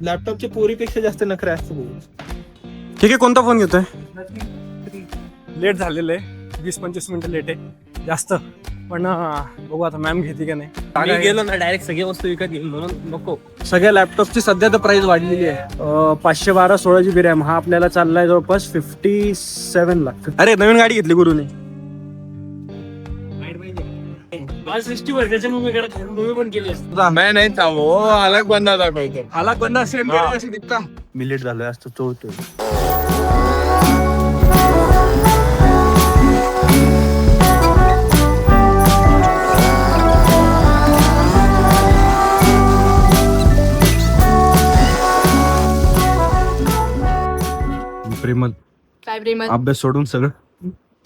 लॅपटॉपच्या पोरीपेक्षा जास्त नखरे असते. ठीक आहे, कोणता फोन घेतोय? लेट झालेलं आहे, 20-25 मिनिटं लेट आहे जास्त, पण बघू आता मॅम घेते का नाही. मी गेलो ना डायरेक्ट सगळ्या वस्तू विकत घेईन म्हणून नको. सगळ्या लॅपटॉपची सध्या तर प्राइस वाढलेली आहे. 512 16 GB रॅम हा आपल्याला चाललाय जवळपास 57 लाख. अरे नवीन गाडी घेतली गुरुने. तुम्ही पण केली मैं नाही थांबो, अलग बंदा दाखवतो. अलग बंदा सेम अशी दिसता. मी लेट झालोय असतो चोळतोय. प्रेमल काय प्रेमल? अभ्यास सोडून सगळं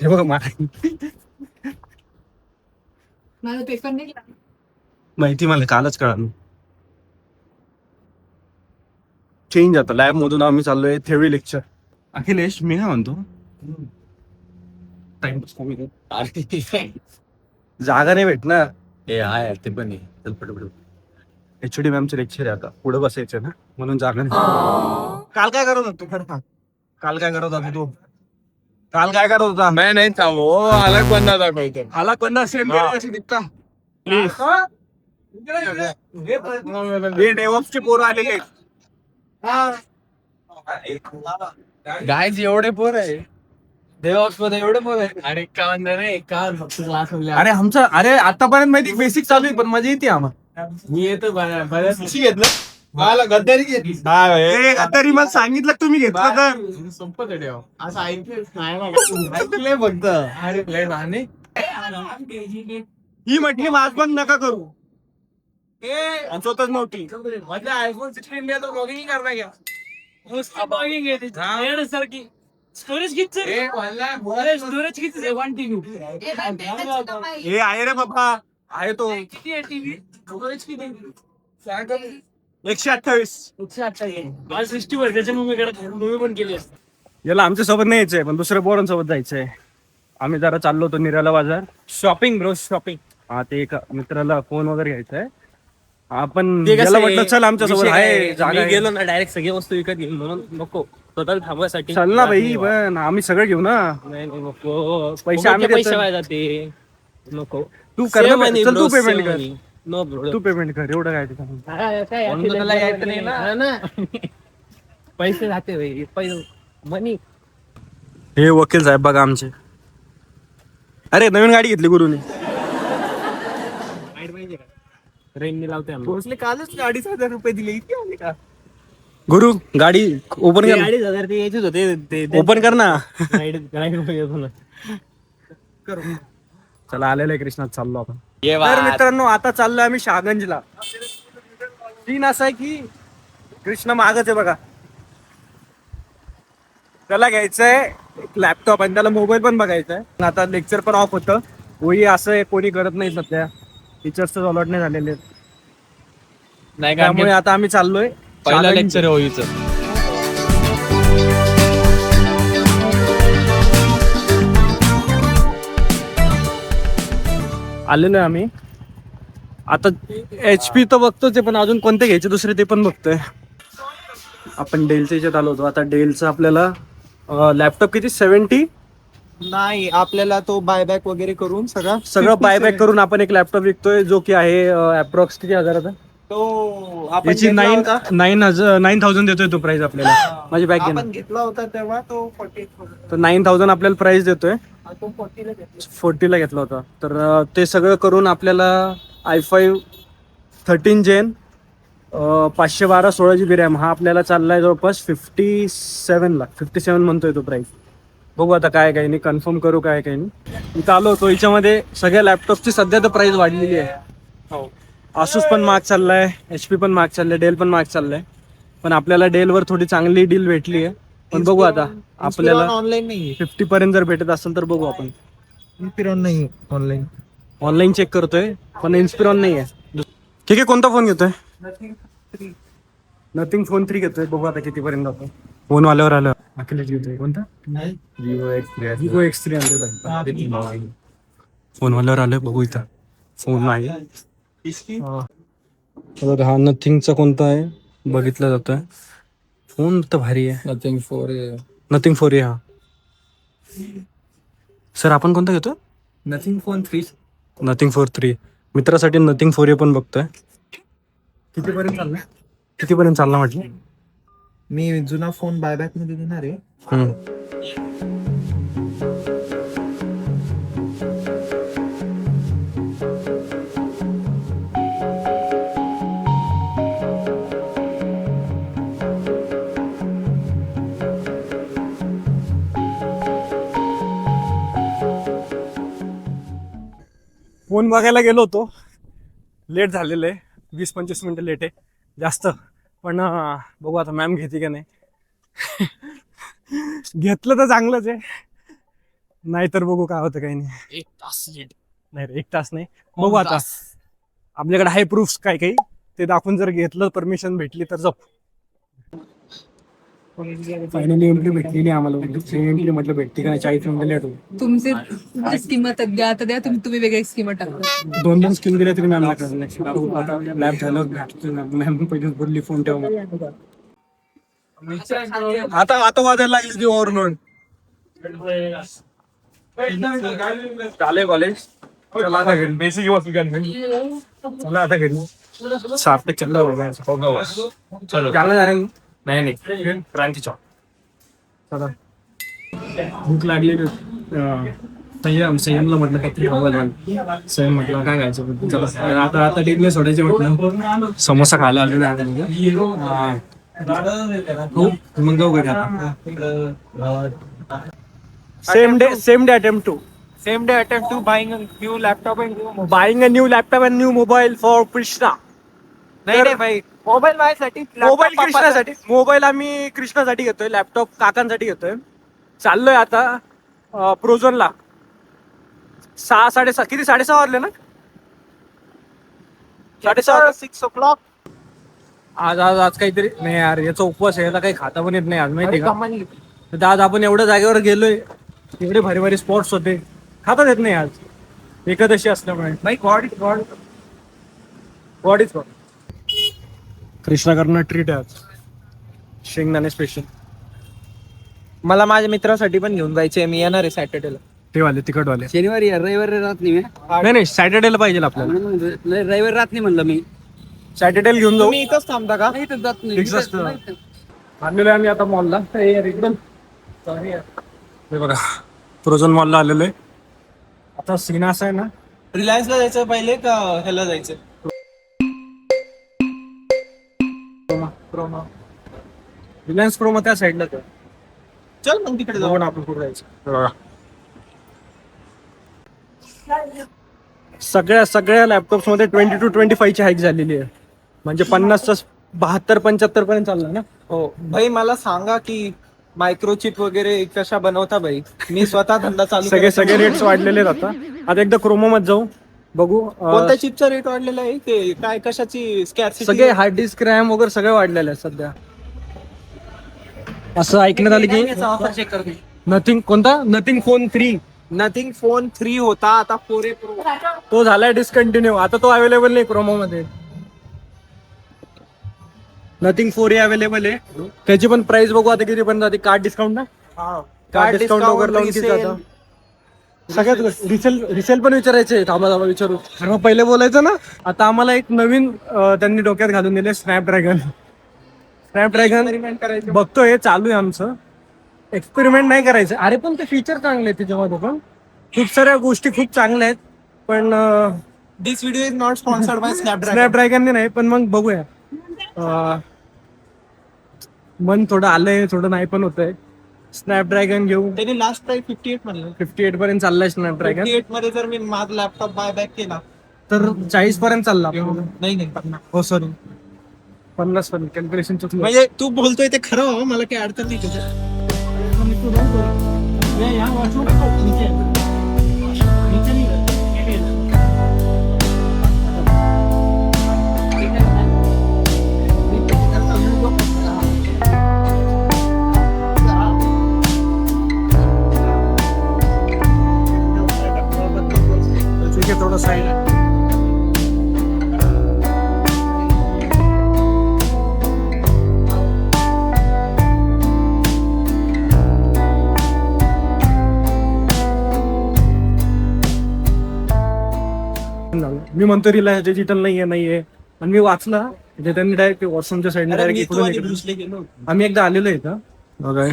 हे बघ माझा पेपर नाही माहिती, मला कालच कळालं. चेंज आता लॅब मधून आम्ही चाललोय थेरी लेक्चर. अखिलेश मी काय म्हणतो, टाइमपास कमी कर. जागा नाही भेटणार. ए हाय ते पण चल पटपट. एचओडी मॅमचं लेक्चर आहे आता, पुढे बसायचं ना म्हणून जागा नाही. काल काय करत होता तू? खरं सांग, काल काय करत होता तू? काल काय करत होता? मैं नाही थांबो, अलग बंदा दाखवतो. आला कोणता सेम अशी दिसता. हे डेव्हऑप्सचे पोरं आलेले आहेत. गायज एवढे पोर आहे देवॉक्स मध्ये, एवढे पोर आहे. अरे का म्हणणार रे, का फक्त क्लास अरे आमचं, अरे आतापर्यंत माहिती बेसिक चालू आहे, पण मजा येते आम्हाला. मी येतो बऱ्याच घेतलं मला गद्दारी घेतली. तरी मला सांगितलं तुम्ही घेतलं तर संपत ठेव असं ऐकलंय फक्त. अरे लय लहान आहे. ही म्हटली माझ पण नका करू. आणि स्वतःच नव्हती. म्हणजे आयफोन 16 द्या तर ब्लॉगिंग करणार घ्या. ब्लॉगिंग आहे सारखी. स्टोरेज किती स्टोरेज किती 1 TB. हे आहे रे बाबा, आहे तो किती आहे टीव्ही स्टोरेज किती? 128. 128 60 वर त्याच्या मूवी पण केली असते. याला आमच्या सोबत नाही यायचंय, पण दुसऱ्या पोरांसोबत जायचंय. आम्ही जरा चाललो होतो निराला बाजार शॉपिंग ब्रो शॉपिंग. हा, ते एका मित्राला फोन वगैरे घ्यायचा आहे. आपण त्याला म्हटलं चल आमच्या सोबत आहे जागा आहे. गेलो ना डायरेक्ट सगळ्या वस्तू विकत घेईन म्हणून नको. स्वतःला थांबवायसाठी चल ना भाई, पण आम्ही सगळं घेऊ ना. नाही नको, पैसे आम्ही देतो. पैसे वाया जाते. नको तू कर ना, चल तू पेमेंट कर. नो ब्रो तू पेमेंट कर, एवढं काय ते. पैसे जाते भाई, पैसे मनी. हे वकील साहेब बघा आमचे. अरे नवीन गाडी घेतली गुरुने. रेंजने लावते पोहोचले कालच 2,500 रुपये दिले. इतके आले का गुरु? गाडी ओपन कर. 2,500 ते यायचेच होते. ओपन कर ना. चला आलेलं आहे कृष्णात, चाललो आपण. तर मित्रांनो आता चाललोय आम्ही शहागंजला. सीन असा आहे की कृष्ण मागच आहे बघा. त्याला घ्यायचंय लॅपटॉप आणि त्याला मोबाईल पण बघायचा आहे. आता लेक्चर पण ऑफ होतं. होई असं आहे, कोणी करत नाही सध्या. टीचर्स अलॉट नाही झालेले आहेत. नाही त्यामुळे आता आम्ही चाललोय. पहिला लेक्चर होईचं. आलेलो आहे आम्ही आता. HP तर बघतोच आहे, पण अजून कोणते घ्यायचे दुसरे ते पण बघतोय. आपण डेलच्या याच्यात आलो होतो. आता डेलचा आपल्याला लॅपटॉप किती 70 नाही, आपल्याला तो बायबॅक वगैरे करून सगळं बायबॅक करून आपण एक लॅपटॉप विकतोय, जो की आहे अप्रॉक्स किती हजाराचा. तो आपण याची घेतला होता. 9,000 देतोय तो प्राइस आपल्याला. माझी बॅग आपण घेतला होता तेव्हा तो 40 तर 9,000 आपल्याला प्राइस देतोय. तो 40 ला घेतला. 40 ला घेतला होता. तर ते सगळं करून आपल्याला i5 13 Gen 512 16 GB रॅम हा आपल्याला चाललाय जवळपास 57 लाख. 57 म्हणतोय तो प्राइस. बघू आता काय काही नाही, कन्फर्म करू काय काही नाही. इथं आलो होतो. याच्यामध्ये सगळ्या लॅपटॉपची सध्या तर प्राइस वाढलेली आहे. आसूस पण महाग चाललाय, HP पण महाग चाललाय, डेल पण महाग चाललाय. पण आपल्याला डेलवर थोडी चांगली डील भेटली आहे. पण बघू आता आपल्याला ऑनलाईन नाही, 50 पर्यंत जर भेटत असेल तर बघू आपण. इन्स्पिरॉन नाही ऑनलाईन. ऑनलाईन चेक करतोय, पण इन्स्पिरॉन नाही आहे. ठीक आहे, कोणता फोन घेतोय? नथिंग फोन 3 घेतोय. बघू आता किती पर्यंत जातो. फोन वाल्यावर आलं. अखिलेश घेतोय कोणता? Vivo X3 आणतोय. फोन वाल्यावर आलोय, बघू इथं फोन आहे. बघा हा नथिंगचा कोणता आहे, बघितलं जातोय. फोन तर भारी आहे. नथिंग फोर नथिंग 4A हा. सर आपण कोणता घेतो? Nothing phone 3. नथिंग 4 3. मित्रासाठी नथिंग 4A पण बघतोय. कितीपर्यंत चालला म्हटलं? मी जुना फोन बायबॅक मध्ये देणार आहे. फोन बघायला गेलो होतो, लेट झालेलं आहे. 20-25 मिनिटं लेट आहे जास्त. पण बघू आता मॅम घेते का नाही. घेतलं तर चांगलंच आहे, नाहीतर बघू काय होतं काही नाही. 1 तास लेट. नाही रे, 1 तास नाही, बघू आता. आपल्याकडे हाय प्रूफ्स काय काही ते दाखवून जर घेतलं, परमिशन भेटली तर जप. फायनली एंट्री भेटलेली आम्हाला. एंट्री म्हटलं भेटते का नाही, 40 मिनिटं लेट होतो. तुमची स्कीम द्या आता द्या, तुम्ही वेगळ्या स्कीम टाकता. 2 स्कीम दिल्या तरी मॅम लॅब झालं. मॅम पहिलेच बोलली फोन ठेव. आता वाजायला लागली ती ओव्हरलोड. चालेल कॉलेज. चला आता घरी. बेसिक वस्तू चला आता घरी. सार्थक चल चलो जाना जा रहे. नाही क्रांती चौक. चला भूक लागली. संयमला म्हटलं काहीतरी खावं. संयम म्हटलं काय खायचं. चला आता टेबले सोडायचे म्हटलं. समोसा खायला आले ना. मग जाऊ घरी आता. Same day attempt to buying a new laptop and new mobile for Krishna. नाही भाई, मोबाईल माझ्यासाठी, मोबाईल कृष्णासाठी. मोबाईल आम्ही कृष्णासाठी घेतोय, लॅपटॉप काकांसाठी घेतोय. चाललोय आता प्रोझोनला. 6-6:30 किती 6:30 वाजले ना. 6:30 o'clock. आज काहीतरी नाही यार, याचा उपवास यायला काही खाता पण येत नाही आज, माहिती का. आज आपण एवढ्या जागेवर गेलोय, एवढे भारी भारी स्पॉट्स होते, खाताच येत नाही आज, एकादशी असल्यामुळे. भाई गॉड इज गॉड. कृष्णाकडनं ट्रीट आहे आज, शेंगदाणे स्पेशल. मला माझ्या मित्रासाठी पण घेऊन जायचंय, मी येणार आहे सॅटर्डेला. ते वाले तिखटवाले. शनिवारी रविवारी राहत नाही. नाही सॅटर्डेला पाहिजे आपल्याला. रविवारी राहत नाही म्हणलं मी. सॅटर्डेला घेऊन जाऊ. तुम्ही इथंच थांबता का? इथं जात नाही. फिक्स असतं. आलेलो आहे आम्ही आता मॉलला. एकदम हे बघा, प्रोझोन मॉलला आलेलो आहे. आता सीन असा आहे ना, रिलायन्सला जायचं पहिले का ह्याला जायचं? रिलायन्स प्रोमो त्या साईडला. चल मग तिकडे जाऊ. जाऊन आपण कुठे जायचं बघा. सगळ्या लॅपटॉप्स मध्ये 20 to 25 ची हाईक झालेली आहे. म्हणजे 50 72-75 पर्यंत चालला ना. हो भाई, मला सांगा की मायक्रोचिप वगैरे कशा बनवता भाई. मी स्वतः धंदा चालू सगळे रेट्स वाढलेले आहेत आता एकदा क्रोमो मध्ये जाऊ, बघू. कोणत्या चिपचा रेट वाढलेला आहे ते काय, कशाची स्कॅर्सिटी? सगळे हार्ड डिस्क रॅम वगैरे सगळे वाढलेले आहेत सध्या. असं ऐकण्यात आलं की नथिंग फोन 3. नथिंग फोन 3 होता, आता 4A Pro. तो झालाय डिस्कंटिन्यू, आता तो अवेलेबल नाही क्रोमो मध्ये. नथिंग 4A अवेलेबल आहे. त्याची पण प्राइस बघू आता किती पर्यंत जाते. कार्ड डिस्काउंट ना, कार्ड डिस्काउंट वगैरे लावून किती जातं. सगळ्यात रिसेल पण विचारायचे. थांबा विचारू. मग पहिले बोलायचं ना. आता आम्हाला एक नवीन त्यांनी डोक्यात घालून दिले, स्नॅपड्रॅगन बघतोय. चालू आहे आमचं. एक्सपेरिमेंट नाही करायचं. अरे पण ते फीचर चांगले आहेत त्याच्यामध्ये, पण खूप साऱ्या गोष्टी खूप चांगल्या आहेत. पण this video is not sponsored by स्नॅपड्रॅगनने नाही. पण मग बघूया. मन थोडं आलंय, थोडं नाही पण होतंय. स्नॅपड्रॅगन घेऊ. त्यांनी लास्ट प्राइस 58 म्हणलं. 58 पर्यंत चाललाय स्नॅपड्रॅगन. 58 मध्ये जर मी माझा लॅपटॉप बाय बॅक केला तर 40 पर्यंत चालला. नाही 50. हो सॉरी, 50 पर्यंत. कॅल्क्युलेशन चुकलं. म्हणजे तू बोलतोय ते खरं हो, मला काही अडचण नाही त्याच्यात. ठीक आहे, थोडं साईड. मी म्हणतो रिलायन्स डिजिटल नाहीये आणि मी वाचला म्हणजे त्यांनी डायरेक्ट वॉट्सअपच्या साईडने अरे, मी डायरेक्ट तू आणि ब्रुसले गेलो होतो. आम्ही एकदा आलेलो आहे इथं बघा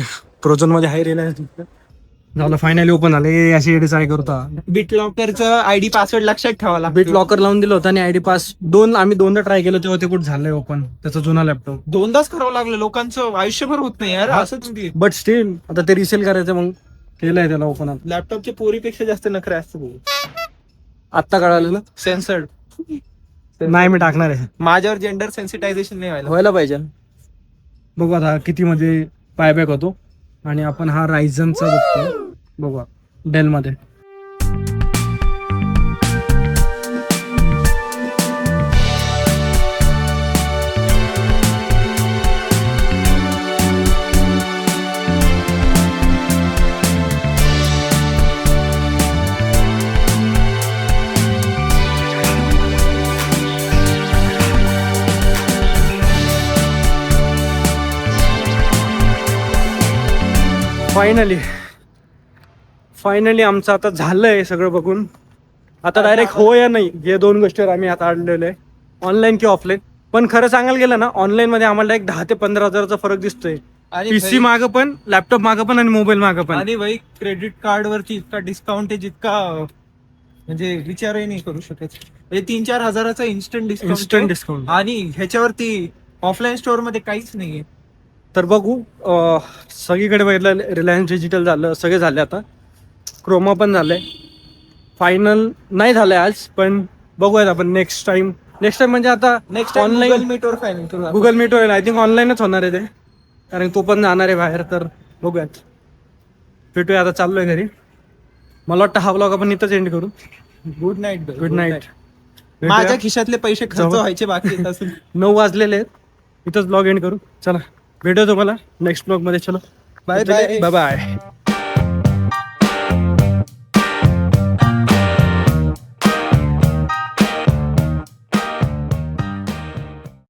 प्रोझोन मध्ये आहे रिलायन्स डिजिटल झालं फायनली ओपन झाले अशी एडी ट्राय करतो बिट लॉकरचं आयडी पासवर्ड लक्षात ठेवा लागतो. बीट लॉकर लावून दिलं होतं आणि आयडी पास आम्ही दोनदा ट्राय केलं तेव्हा ते कुठं झालंय ओपन त्याचा जुना लॅपटॉप दोनदाच करावं लागलं. लोकांचं आयुष्यभर होत नाही यार असंच. बट स्टील आता ते रिसेल करायचं मग केलंय त्याला ओपन लॅपटॉपच्या पोरीपेक्षा जास्त नखरे असतात. आत्ता कळालं ना सेन्सर्ड. नाही मी टाकणार आहे माझ्यावर जेंडर सेन्सिटायझेशन नाही व्हायला पाहिजे बघू आता किती मध्ये पायबॅक होतो आणि आपण हा रायझनचा बघतो बघू डेल मध्ये फायनली आमचं आता झालंय सगळं बघून आता डायरेक्ट हो या नाही या दोन गोष्टीवर आम्ही आता आणलेलो आहे ऑनलाईन किंवा ऑफलाईन पण खरं सांगायला गेलं ना ऑनलाईन मध्ये आम्हाला एक 10,000 ते 15,000चा फरक दिसतोय पीसी मागं पण लॅपटॉप मागं पण आणि मोबाईल मागं पण आणि भाई क्रेडिट कार्ड वरती इतका डिस्काउंट आहे जितका म्हणजे विचारही नाही करू शकत. म्हणजे 3-4 हजाराचा इन्स्टंट इन्स्टंट डिस्काउंट आणि ह्याच्यावरती ऑफलाईन स्टोअर मध्ये काहीच नाहीये. तर बघू सगळीकडे बघितलं रिलायन्स डिजिटल झालं सगळे झाले आता क्रोमा पण झालंय फायनल नाही झालंय आज पण बघूयात आपण नेक्स्ट टाइम म्हणजे आता नेक्स्ट ऑनलाईन गुगल मीटवर फायनल गुगल मीट होईल आय थिंक ऑनलाईनच होणार आहे ते कारण तो पण जाणार आहे बाहेर तर बघूयात भेटूया आता चाललोय घरी मला वाटतं हा ब्लॉग आपण इथंच एंड करू गुड नाईट. गुड नाईट माझ्या खिशातले पैसे खर्च व्हायचे बाकी आहेत अजून. 9 वाजलेले आहेत इथंच ब्लॉग एंड करू चला भेटू तुम्हाला नेक्स्ट ब्लॉग मध्ये चलो बाय बाय. Bye bye